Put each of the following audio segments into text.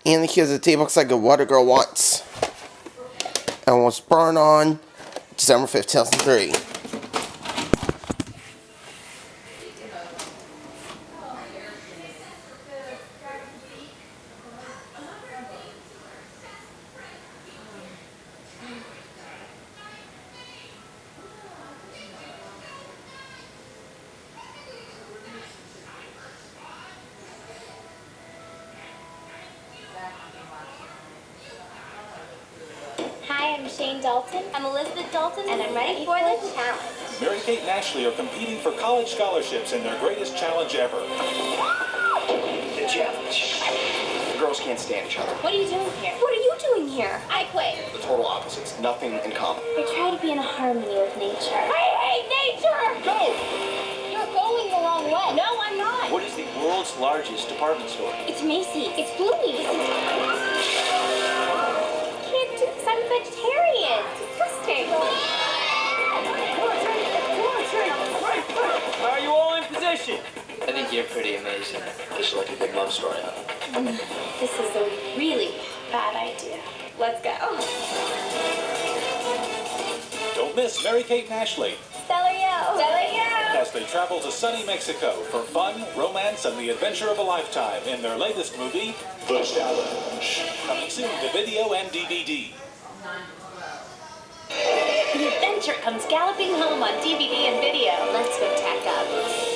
And here's the tape. Looks like What a Girl Wants. And was born on December 5th, 2003. Hi, I'm Shane Dalton. I'm Elizabeth Dalton, and I'm ready for the challenge. Mary-Kate and Ashley are competing for college scholarships in their greatest challenge ever. The challenge. The girls can't stand each other. What are you doing here? What are you doing here? I quit. The total opposites. Nothing in common. I try to be in harmony with nature. I hate nature! Go! You're going the wrong way. No, I'm not. What is the world's largest department store? It's Macy's. It's Bloomie's. Can't do this. I'm vegetarian. Disgusting. Are you all in position? I think you're pretty amazing. Just like a big love story, huh? This is a really bad idea. Let's go. Don't miss Mary-Kate and Ashley Celerio. Celerio. as they travel to sunny Mexico for fun, romance, and the adventure of a lifetime in their latest movie, The Challenge. Coming soon to video and DVD. The adventure comes galloping home on DVD and video. Let's go tack up.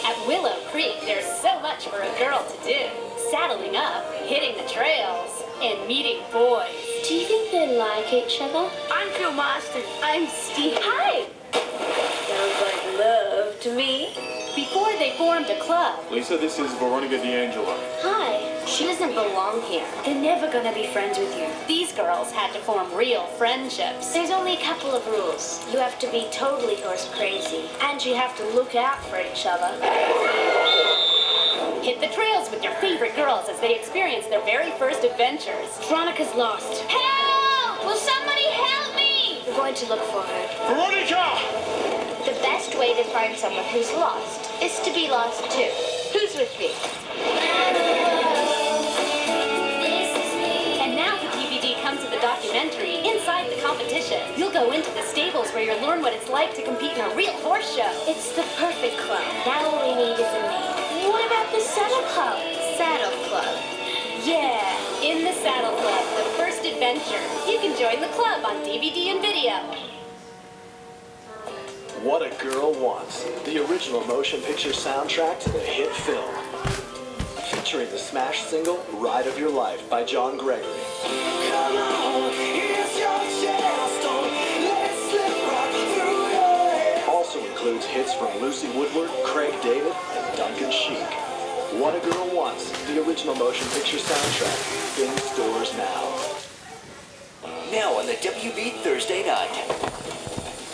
At Willow Creek, there's so much for a girl to do. Saddling up, hitting the trails, and meeting boys. Do you think they like each other? I'm Phil Marston. I'm Steve. Hi! Sounds like love to me. Before they formed a club. Lisa, this is Veronica D'Angelo. Hi. She doesn't belong here. They're never gonna be friends with you. These girls had to form real friendships. There's only a couple of rules. You have to be totally horse crazy. And you have to look out for each other. Hit the trails with your favorite girls as they experience their very first adventures. Veronica's lost. Help! Will somebody help me? We're going to look for her. Veronica! The best way to find someone who's lost is to be lost too. Who's with me? And now the DVD comes with a documentary, Inside the Competition. You'll go into the stables where you'll learn what it's like to compete in a real horse show. It's the perfect club. Now all we need is a name. What about the Saddle Club? Saddle Club. Yeah, in the Saddle Club, the first adventure. You can join the club on DVD and video. What a Girl Wants, the original motion picture soundtrack to the hit film. Featuring the smash single, Ride of Your Life by John Gregory. Come on, here's your chance, don't let's slip right through your hands. Also includes hits from Lucy Woodward, Craig David, and Duncan Sheik. What a Girl Wants, the original motion picture soundtrack, in stores now. Now on the WB Thursday night.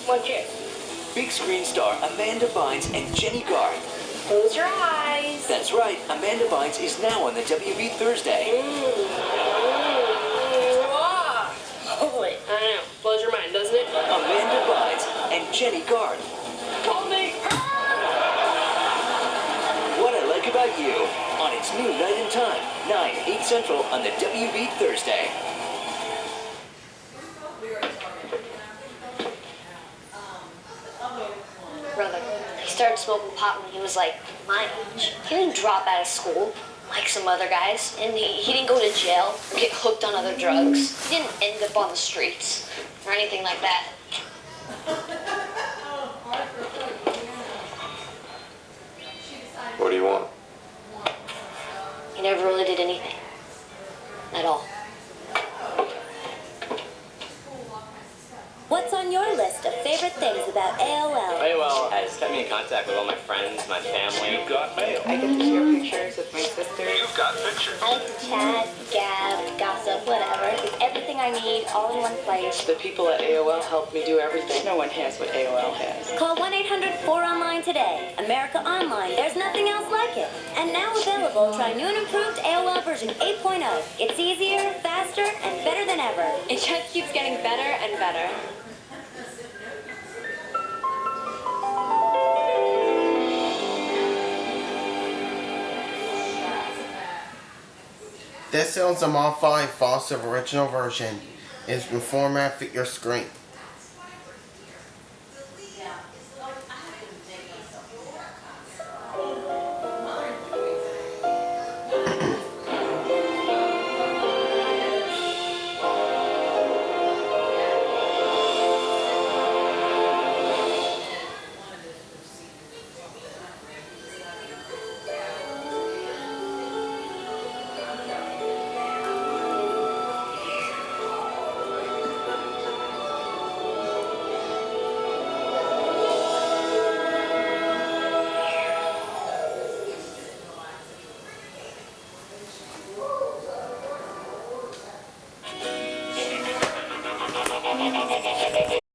One chick. Big screen star Amanda Bynes and Jenny Garth. Close your eyes. That's right, Amanda Bynes is now on the WB Thursday. Holy, I know. Blows your mind, doesn't it? Amanda Bynes and Jenny Garth. Call me. What I Like About You on its new night and time, 9, 8 Central on the WB Thursday. Brother, he started smoking pot when he was like my age. He didn't drop out of school like some other guys, and he didn't go to jail or get hooked on other drugs. He didn't end up on the streets or anything like that. What do you want? He never really did anything. At all. What's on your list of favorite things about AOL? AOL has kept me in contact with all my friends, my family. You've got mail. I get to share pictures with my sister. You've got pictures. I like to chat, gab, gossip, whatever. It's everything I need all in one place. The people at AOL help me do everything. No one has what AOL has. Call 1-800-4ONLINE today. America Online. There's nothing else like it. And now available, try new and improved AOL version 8.0. It's easier, faster, and better than ever. It just keeps getting better and better. This is a modified Foster original version. It's been formatted for your screen.